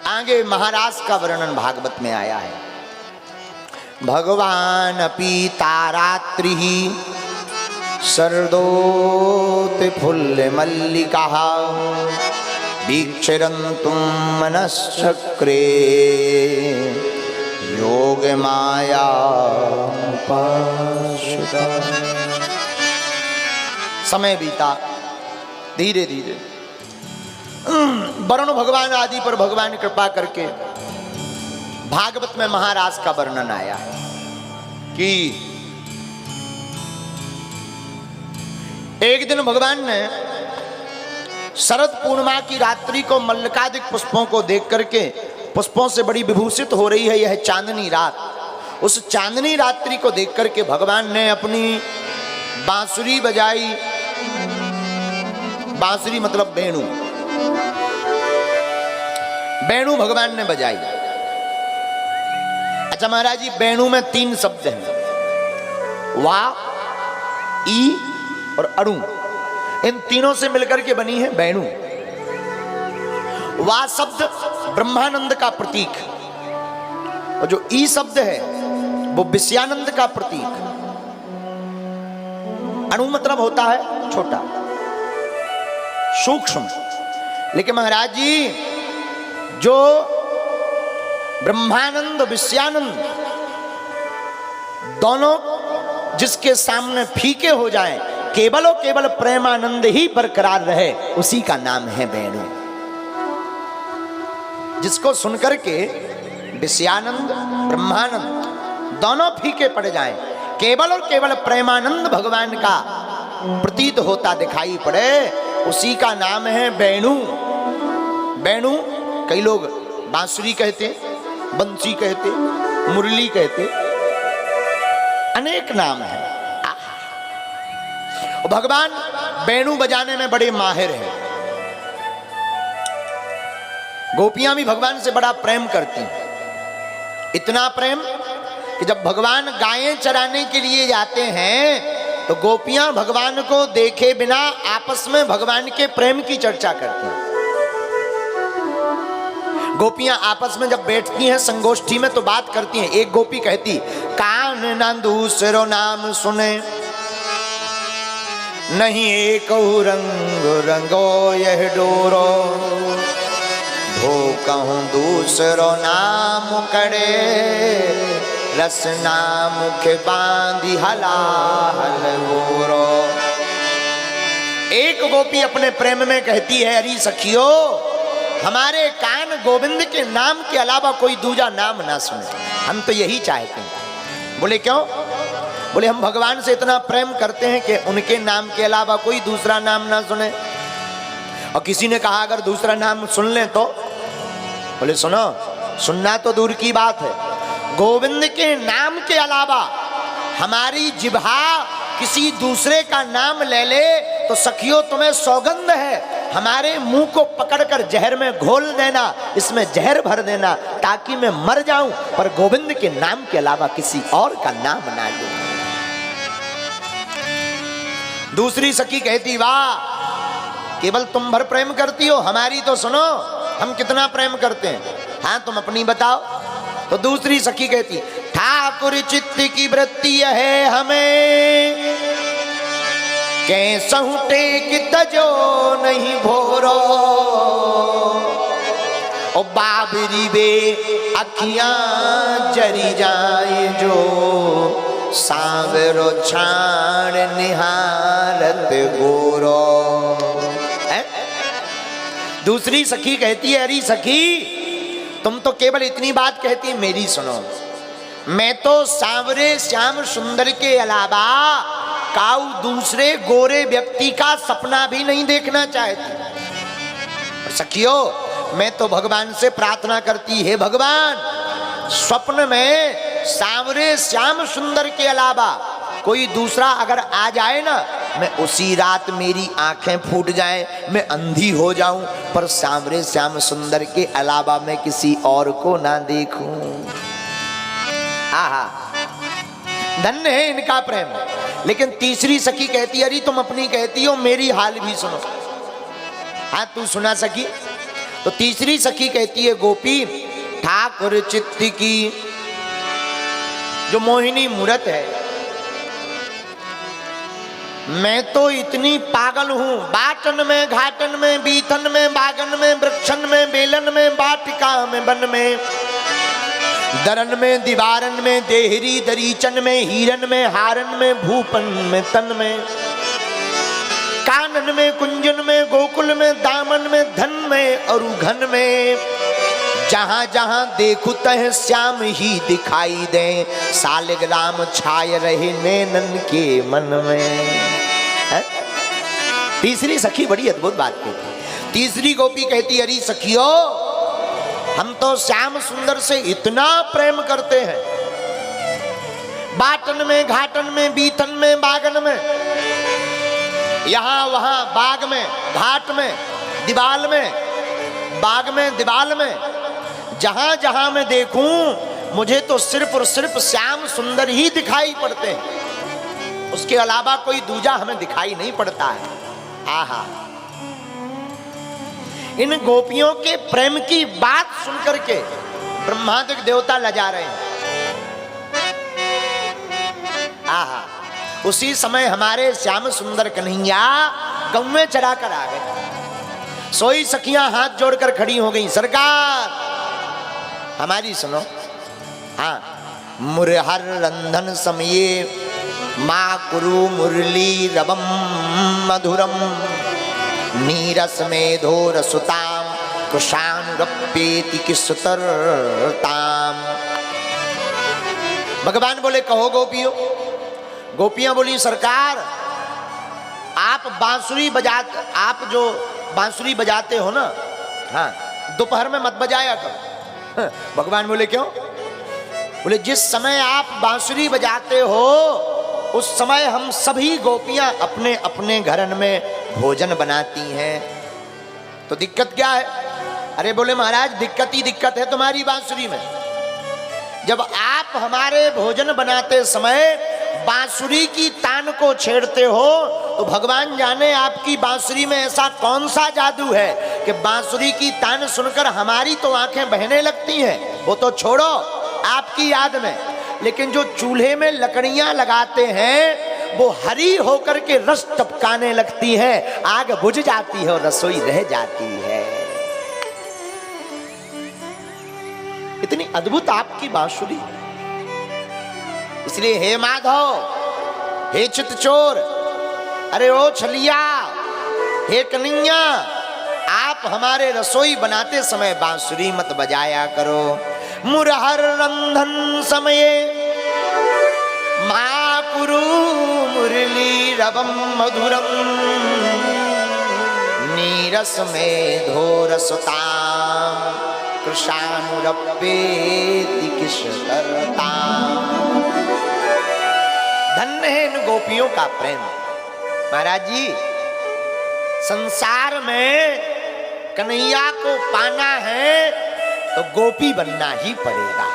आगे महाराज का वर्णन भागवत में आया है। भगवान पीता रात्रि शरदोत फुल्ल मल्लिका वीक्षरन्तुं मनश्चक्रे योग माया उपाश्रिता। समय बीता धीरे धीरे वरुण भगवान आदि पर भगवान कृपा करके भागवत में महाराज का वर्णन आया है कि एक दिन भगवान ने शरद पूर्णिमा की रात्रि को मल्लिकादिक पुष्पों को देख करके, पुष्पों से बड़ी विभूषित हो रही है यह चांदनी रात, उस चांदनी रात्रि को देख करके भगवान ने अपनी बांसुरी बजाई। बांसुरी मतलब वेणु, वेणु भगवान ने बजाई। अच्छा महाराज जी, वेणु में 3 शब्द हैं, वा, ई और अणु। इन तीनों से मिलकर के बनी है वेणु। वा शब्द ब्रह्मानंद का प्रतीक, और जो ई शब्द है वो विषयानंद का प्रतीक। अणु मतलब होता है छोटा, सूक्ष्म। लेकिन महाराज जी, जो ब्रह्मानंद विषयानंद दोनों जिसके सामने फीके हो जाएं, केवल और केवल प्रेमानंद ही बरकरार रहे, उसी का नाम है वेणु। जिसको सुनकर के विषयानंद ब्रह्मानंद दोनों फीके पड़ जाएं, केवल और केवल प्रेमानंद भगवान का प्रतीत होता दिखाई पड़े, उसी का नाम है वेणु। वेणु कई लोग बांसुरी कहते, बंसी कहते, मुरली कहते, अनेक नाम है। भगवान वेणु बजाने में बड़े माहिर हैं। गोपियां भी भगवान से बड़ा प्रेम करती हैं, इतना प्रेम कि जब भगवान गायें चराने के लिए जाते हैं तो गोपियां भगवान को देखे बिना आपस में भगवान के प्रेम की चर्चा करती हैं। गोपियां आपस में जब बैठती हैं संगोष्ठी में तो बात करती हैं। एक गोपी कहती, कान ना दूसरो नाम सुने, नहीं एक रंग रंगो यह डोरो, भो कहूँ दूसरो नाम करे, रस नाम के बांधी हला हल गोरो। एक गोपी अपने प्रेम में कहती है, अरे सखियो, हमारे कान गोविंद के नाम के अलावा कोई दूजा नाम ना सुने, हम तो यही चाहते हैं। बोले क्यों? बोले हम भगवान से इतना प्रेम करते हैं कि उनके नाम के अलावा कोई दूसरा नाम ना सुने। और किसी ने कहा अगर दूसरा नाम सुन लें तो? बोले सुनो, सुनना तो दूर की बात है, गोविंद के नाम के अलावा हमारी जिह्वा किसी दूसरे का नाम ले ले तो सखियों तुम्हें सौगंध है, हमारे मुंह को पकड़कर जहर में घोल देना, इसमें जहर भर देना ताकि मैं मर जाऊं, पर गोविंद के नाम के अलावा किसी और का नाम ना लूं। दूसरी सखी कहती, वाह, केवल तुम भर प्रेम करती हो, हमारी तो सुनो, हम कितना प्रेम करते हैं। हाँ तुम अपनी बताओ। तो दूसरी सखी कहती, ठाकुर चित्त की वृत्ति है हमें, कैसहु टेक तजो नहीं भोरो, ओ बाबरी वे अखियां जरी जाए जो, सांवरो छाण निहारत गोरो। दूसरी सखी कहती है, अरे सखी, तुम तो केवल इतनी बात कहती, मेरी सुनो, मैं तो सांवरे श्याम सुंदर के अलावा काऊ दूसरे गोरे व्यक्ति का सपना भी नहीं देखना चाहती। सखियों, मैं तो भगवान से प्रार्थना करती, हे भगवान, स्वप्न में सांवरे श्याम सुंदर के अलावा कोई दूसरा अगर आ जाए ना, मैं उसी रात मेरी आंखें फूट जाएं, मैं अंधी हो जाऊं, पर सांवरे श्याम सुंदर के अलावा मैं किसी और को ना देखूं। आहा, धन्य है इनका प्रेम। लेकिन तीसरी सखी कहती, अरे तुम अपनी कहती हो, मेरी हाल भी सुनो। हाँ तू सुना सकी? तो तो तीसरी सखी कहती है, गोपी ठाकुर चित्त की जो मोहिनी मूरत है, मैं तो इतनी पागल हूं, बाटन में घाटन में बीथन में बागन में वृक्षन में बेलन में बाटिका में वन में दरन में दीवारन में देहरी दरीचन में हीरन में हारन में भूपन में तन में कानन में कुंजन में गोकुल में दामन में धन में और घन में जहां जहां देखू तह श्याम ही दिखाई दे, सालिग्राम छाय रहे नैनन के मन में। है? तीसरी सखी बड़ी अद्भुत बात कहती। तीसरी गोपी कहती, अरे सखियो, हम तो श्याम सुंदर से इतना प्रेम करते हैं, बाटन में घाटन में बीथन में बागन में, यहां वहां बाग में घाट में दीवाल में बाग में दीवाल में, जहां जहां मैं देखूं मुझे तो सिर्फ और सिर्फ श्याम सुंदर ही दिखाई पड़ते हैं, उसके अलावा कोई दूजा हमें दिखाई नहीं पड़ता है। आहा, इन गोपियों के प्रेम की बात सुनकर के ब्रह्मादिक देवता लजा रहे हैं। आहा, उसी समय हमारे श्याम सुंदर कन्हैया गौ में चढ़ा कर आ गए। सोई सखियां हाथ जोड़कर खड़ी हो गई, सरकार हमारी सुनो। हाँ, मुरहर रंधन समये माँ कुरु मुरली रवम मधुरम नीरस में धोर सुताम कृषानुरप्येति किसुतरताम। भगवान बोले, कहो गोपियों। गोपियां बोली, सरकार आप बांसुरी बजाते, आप जो बांसुरी बजाते हो ना, हाँ, दोपहर में मत बजाया करो। भगवान बोले, क्यों? बोले, जिस समय आप बांसुरी बजाते हो उस समय हम सभी गोपियां अपने अपने घरन में भोजन बनाती हैं, तो दिक्कत क्या है? अरे बोले, महाराज दिक्कत ही दिक्कत है तुम्हारी बांसुरी में। जब आप हमारे भोजन बनाते समय बांसुरी की तान को छेड़ते हो तो भगवान जाने आपकी बांसुरी में ऐसा कौन सा जादू है कि बांसुरी की तान सुनकर हमारी तो आंखें बहने लगती हैं। वो तो छोड़ो आपकी याद में, लेकिन जो चूल्हे में लकड़ियां लगाते हैं वो हरी होकर के रस टपकाने लगती है, आग बुझ जाती है और रसोई रह जाती है। इतनी अद्भुत आपकी बांसुरी। इसलिए हे माधव, हे चितचोर, अरे ओ छलिया, हे कन्हैया, आप हमारे रसोई बनाते समय बांसुरी मत बजाया करो। मुरहर रंधन समये माँ कुरु मुरली रवम मधुरम नीरस में धोर सुताम कृषानुरप्येति किसुतरताम। धन्य है इन गोपियों का प्रेम। महाराज जी, संसार में कन्हैया को पाना है तो गोपी बनना ही पड़ेगा।